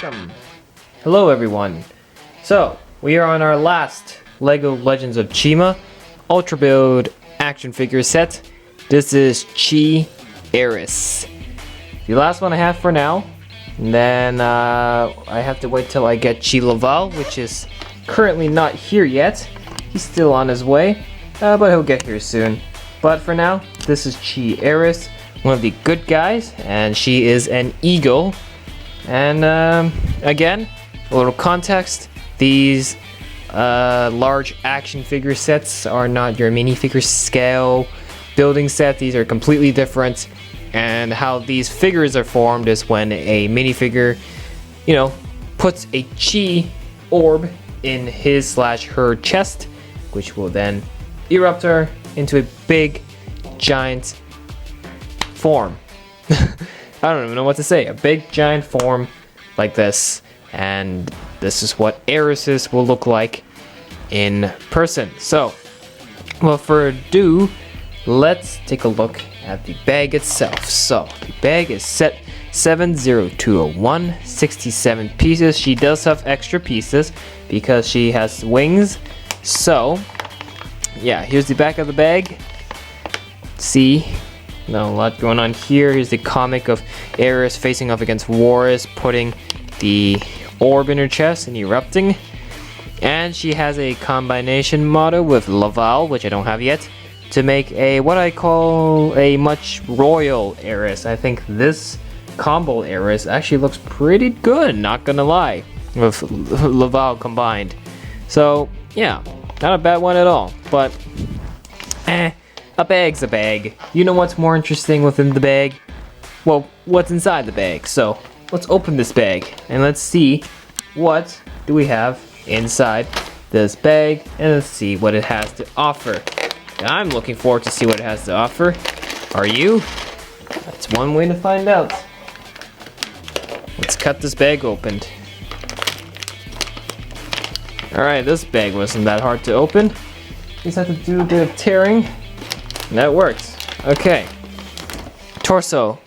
welcome! Hello everyone! So, we are on our last LEGO Legends of Chima Ultra Build action figure set. This is CHI Eris. The last one I have for now. And then I have to wait till I get CHI Laval, which is currently not here yet. He's still on his way, but he'll get here soon. But for now, this is CHI Eris, one of the good guys, and she is an eagle. And again, a little context, these large action figure sets are not your minifigure scale building set. These are completely different, and how these figures are formed is when a minifigure, puts a chi orb in his/her chest, which will then erupt her into a big giant form. I don't even know what to say. A big giant form like this, and this is what Eris's will look like in person. So, without further ado, let's take a look at the bag itself. So, the bag is set 70201, 67 pieces. She does have extra pieces because she has wings. So, yeah, here's the back of the bag. See? Not a lot going on here. Here's the comic of Eris facing off against Worriz, putting the orb in her chest and erupting. And she has a combination model with Laval, which I don't have yet, to make a what I call a much royal Eris. I think this combo Eris actually looks pretty good, not gonna lie, with Laval combined. So yeah, not a bad one at all, but a bag's a bag. You know what's more interesting within the bag? Well, what's inside the bag. So let's open this bag and let's see what do we have inside this bag, and let's see what it has to offer. I'm looking forward to see what it has to offer. Are you? That's one way to find out. Let's cut this bag open. Alright, this bag wasn't that hard to open. Just have to do a bit of tearing. And that works. Okay. Torso.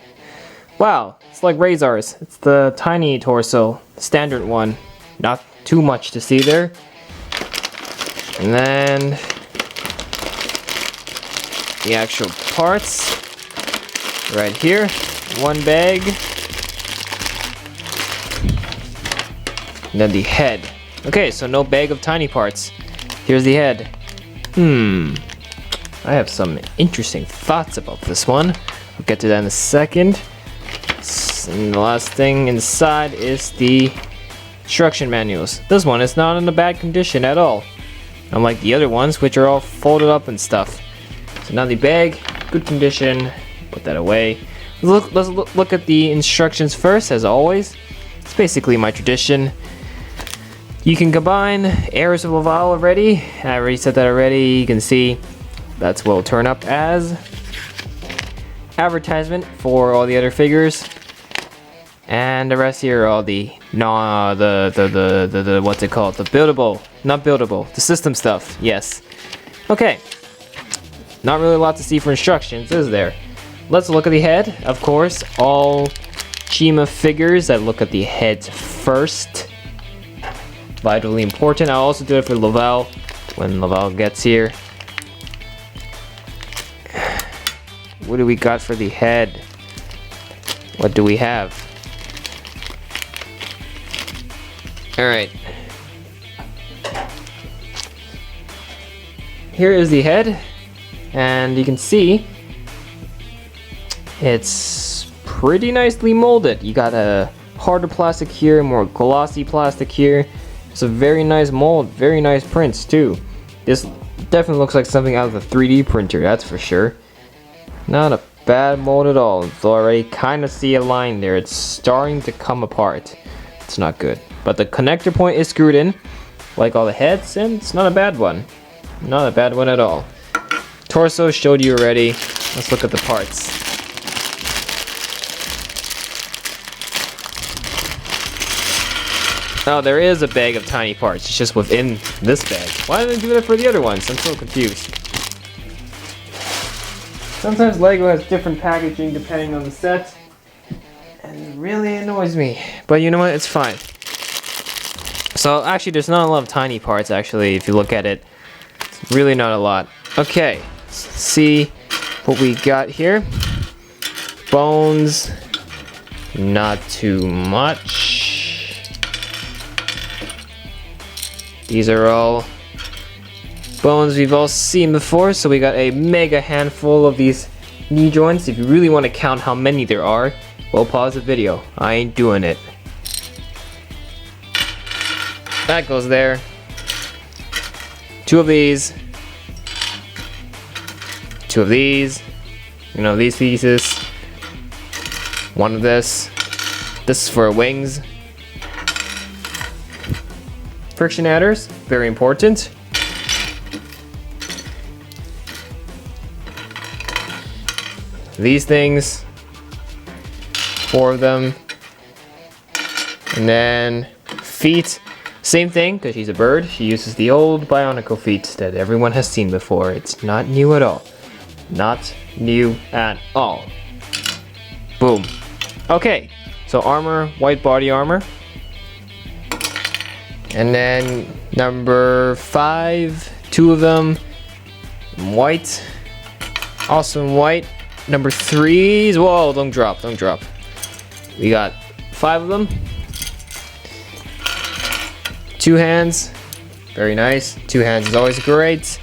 Wow, it's like Razor's. It's the tiny torso, standard one. Not too much to see there. And then the actual parts right here. One bag. And then the head. Okay, so no bag of tiny parts. Here's the head. I have some interesting thoughts about this one. I'll get to that in a second. And the last thing inside is the instruction manuals. This one is not in a bad condition at all, unlike the other ones, which are all folded up and stuff. So now the bag, good condition. Put that away. Let's look at the instructions first, as always. It's basically my tradition. You can combine Eris of Laval already. I already said that already. You can see that's what will turn up as advertisement for all the other figures, and the rest here are all the what's it called? The buildable, not buildable, the system stuff. Yes. Okay. Not really a lot to see for instructions, is there? Let's look at the head. Of course, all Chima figures, I look at the heads first. Vitally important. I'll also do it for Laval when Laval gets here. What do we got for the head? What do we have? Alright. Here is the head, and you can see it's pretty nicely molded. You got a harder plastic here, more glossy plastic here. It's a very nice mold, very nice prints too. This definitely looks like something out of the 3D printer, that's for sure. Not a bad mold at all. Though I already kind of see a line there. It's starting to come apart. It's not good. But the connector point is screwed in, like all the heads, and it's not a bad one. Not a bad one at all. Torso showed you already. Let's look at the parts. Oh, there is a bag of tiny parts. It's just within this bag. Why didn't they do that for the other ones? I'm so confused. Sometimes LEGO has different packaging depending on the set. And It really annoys me. But you know what? It's fine. So actually, there's not a lot of tiny parts, actually, if you look at it. It's really not a lot. Okay, let's see what we got here. Bones, not too much. These are all bones we've all seen before, so we got a mega handful of these knee joints. If you really want to count how many there are, well, pause the video. I ain't doing it. That goes there. 2 of these. 2 of these. You know, these pieces. 1 of this. This is for wings. Friction adders, very important. These things. 4 of them. And then feet. Same thing, because she's a bird. She uses the old bionicle feet that everyone has seen before. It's not new at all. Not new at all. Boom. Okay, so armor, white body armor. And then number 5, 2 of them, white. Also in white. Number 3s, whoa, don't drop. We got 5 of them. 2 hands, very nice. 2 hands is always great.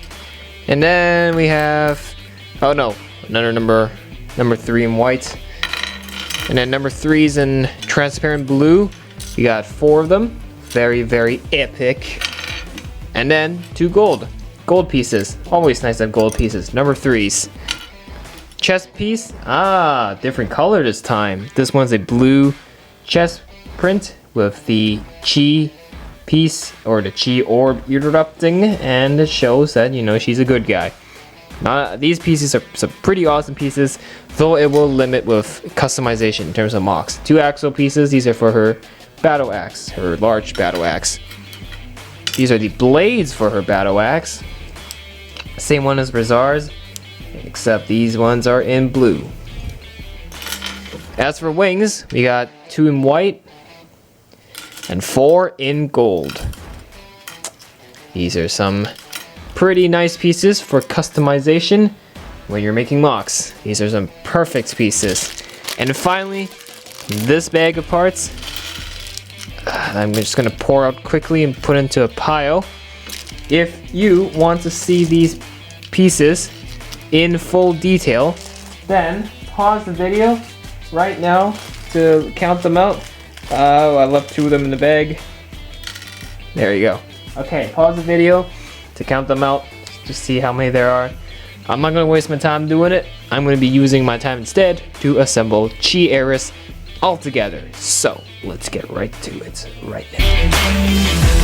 And then we have, oh no, another number 3 in white. And then number 3's in transparent blue. We got 4 of them, very, very epic. And then 2 gold pieces. Always nice to have gold pieces. Number 3's. Chest piece, different color this time. This one's a blue chest print with the CHI piece or the CHI orb erupting, and it shows that, you know, she's a good guy. These pieces are some pretty awesome pieces, though it will limit with customization in terms of mocks. 2 axle pieces, these are for her battle axe, her large battle axe. These are the blades for her battle axe. Same one as Rizar's, except these ones are in blue. As for wings, we got 2 in white and 4 in gold. These are some pretty nice pieces for customization when you're making mocks. These are some perfect pieces. And finally, this bag of parts, I'm just gonna pour out quickly and put into a pile. If you want to see these pieces in full detail, then pause the video right now to count them out. I left 2 of them in the bag. There you go. Okay, pause the video to count them out to see how many there are. I'm not going to waste my time doing it. I'm going to be using my time instead to assemble CHI Eris all together. So let's get right to it right now.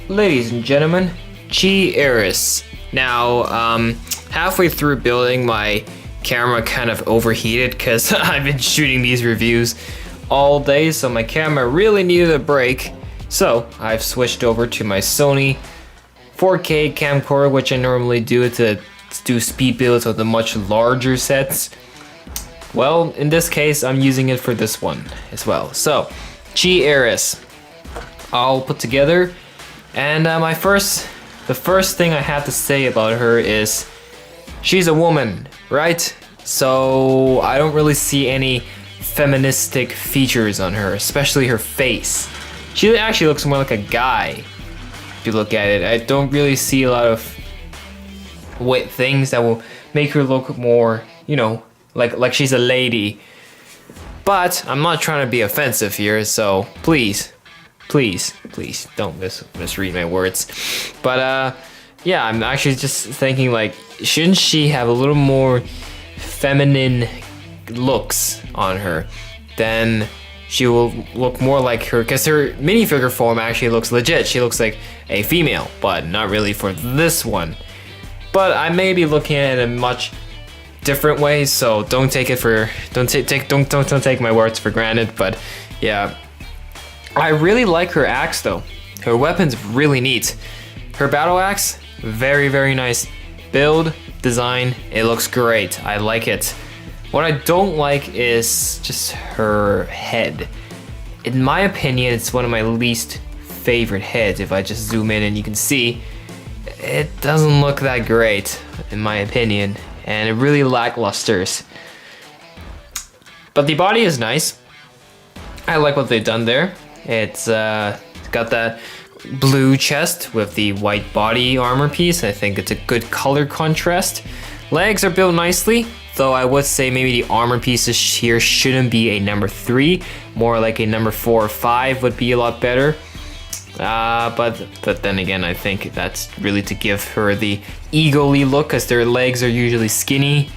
Ladies and gentlemen, CHI Eris. Now, halfway through building, my camera kind of overheated because I've been shooting these reviews all day, so my camera really needed a break. So I've switched over to my Sony 4K camcorder, which I normally do to do speed builds of the much larger sets. Well, in this case, I'm using it for this one as well. So, CHI Eris, all put together. And the first thing I have to say about her is she's a woman, right? So I don't really see any feministic features on her, especially her face. She actually looks more like a guy if you look at it. I don't really see a lot of with things that will make her look more, you know, like she's a lady. But I'm not trying to be offensive here, so please don't misread my words. But yeah, I'm actually just thinking, like, shouldn't she have a little more feminine looks on her? Then she will look more like her, because her minifigure form actually looks legit. She looks like a female, but not really for this one. But I may be looking at it in a much different way, so don't take my words for granted. But yeah, I really like her axe though. Her weapon's really neat. Her battle axe, very nice build, design. It looks great. I like it. What I don't like is just her head. In my opinion, it's one of my least favorite heads. If I just zoom in and you can see, it doesn't look that great, in my opinion, and it really lacklusters. But the body is nice. I like what they've done there. It's got that blue chest with the white body armor piece. I think it's a good color contrast. Legs are built nicely, though I would say maybe the armor pieces here shouldn't be a number 3, more like a number 4 or 5 would be a lot better. But then again, I think that's really to give her the eagle-y look, because their legs are usually skinny.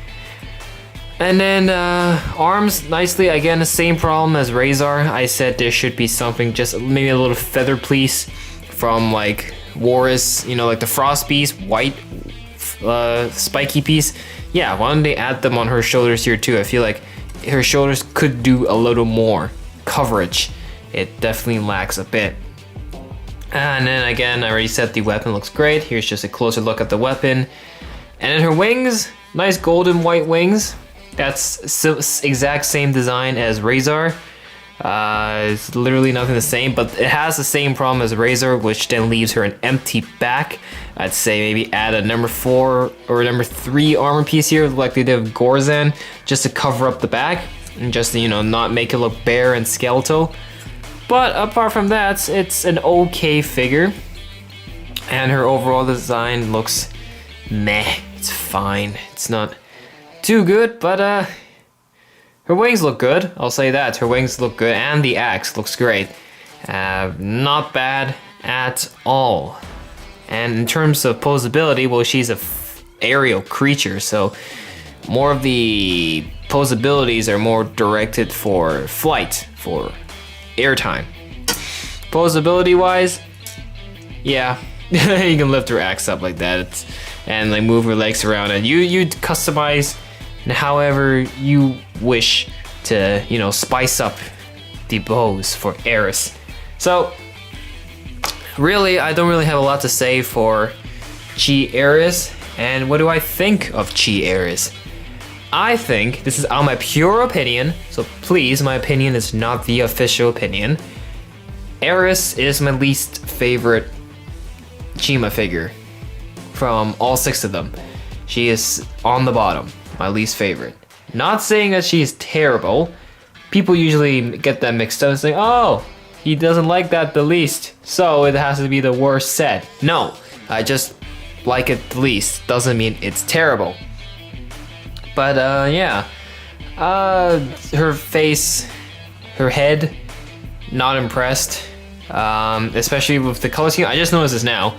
And then arms, nicely, again, the same problem as Razor. I said there should be something, just maybe a little feather piece from like Worriz, you know, like the Frost Beast, white spiky piece. Yeah, why don't they add them on her shoulders here too? I feel like her shoulders could do a little more coverage. It definitely lacks a bit. And then again, I already said the weapon looks great. Here's just a closer look at the weapon. And then her wings, nice golden white wings. That's exact same design as Razor. It's literally nothing the same, but it has the same problem as Razor, which then leaves her an empty back. I'd say maybe add a number 4 or number 3 armor piece here, like they did with Gorzan, just to cover up the back and just, you know, not make it look bare and skeletal. But apart from that, it's an okay figure, and her overall design looks meh. It's fine. It's not too good, but her wings look good. I'll say that. Her wings look good, and the axe looks great. Not bad at all. And in terms of posability, well, she's a aerial creature, so more of the posabilities are more directed for flight, for airtime. Posability wise, yeah, you can lift her axe up like that, and like move her legs around, and you customize however you wish to, you know, spice up the bows for Eris. So really, I don't really have a lot to say for CHI Eris. And what do I think of CHI Eris? I think, this is on my pure opinion, so please, my opinion is not the official opinion. Eris is my least favorite Chima figure from all 6 of them. She is on the bottom, my least favorite. Not saying that she's terrible. People usually get that mixed up and say, oh, he doesn't like that the least, so it has to be the worst set. No, I just like it the least. Doesn't mean it's terrible. But yeah, her face, her head, not impressed. Especially with the color scheme. I just noticed this now.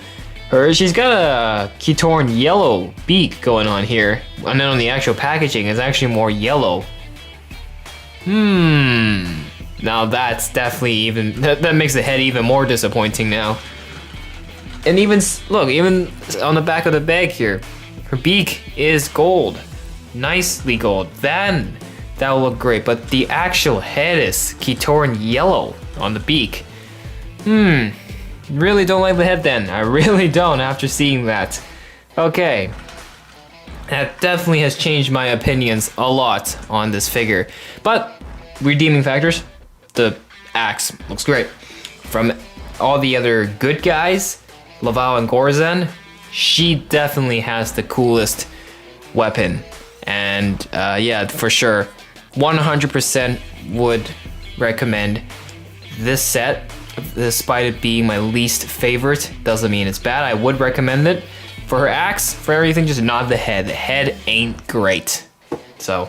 She's got a Keytorn yellow beak going on here, and then on the actual packaging, it's actually more yellow. Now that's definitely even that makes the head even more disappointing now. And even look, even on the back of the bag here, her beak is gold. Nicely gold. Then that will look great, but the actual head is Keytorn yellow on the beak. Really don't like the head then. I really don't after seeing that. Okay. That definitely has changed my opinions a lot on this figure. But redeeming factors, the axe looks great. From all the other good guys, Laval and Gorzan, she definitely has the coolest weapon. And yeah, for sure, 100% would recommend this set. Despite it being my least favorite, doesn't mean it's bad. I would recommend it For her axe, for everything, just not the head. The head ain't great. So,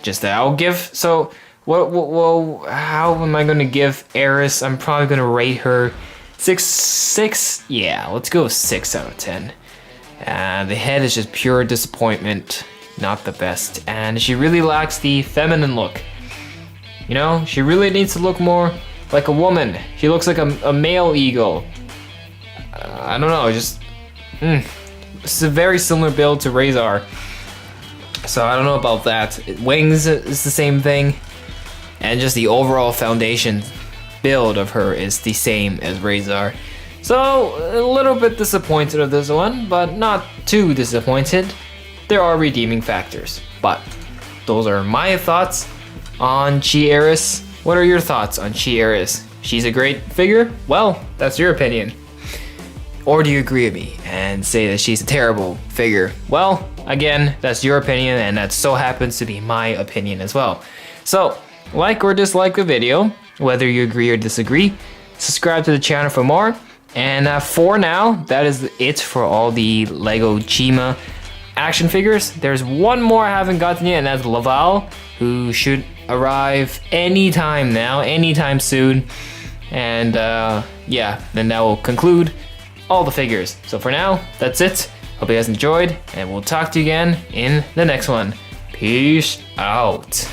just that. I'll give, so, how am I gonna give Eris? I'm probably gonna rate her 6, yeah, let's go 6 out of 10. The head is just pure disappointment, not the best. And she really lacks the feminine look. You know, she really needs to look more like a woman. She looks like a male eagle. I don't know, just, it's a very similar build to Razor. So I don't know about that. Wings is the same thing. And just the overall foundation build of her is the same as Razor. So a little bit disappointed of this one, but not too disappointed. There are redeeming factors. But those are my thoughts on CHI Eris. What are your thoughts on CHI Eris? She's a great figure? Well, that's your opinion. Or do you agree with me and say that she's a terrible figure? Well, again, that's your opinion, and that so happens to be my opinion as well. So, like or dislike the video, whether you agree or disagree. Subscribe to the channel for more. And for now, that is it for all the Lego Chima action figures. There's one more I haven't gotten yet, and that's Laval, who should arrive anytime now, anytime soon. And yeah, then that will conclude all the figures. So for now, that's it. Hope you guys enjoyed, and we'll talk to you again in the next one. Peace out.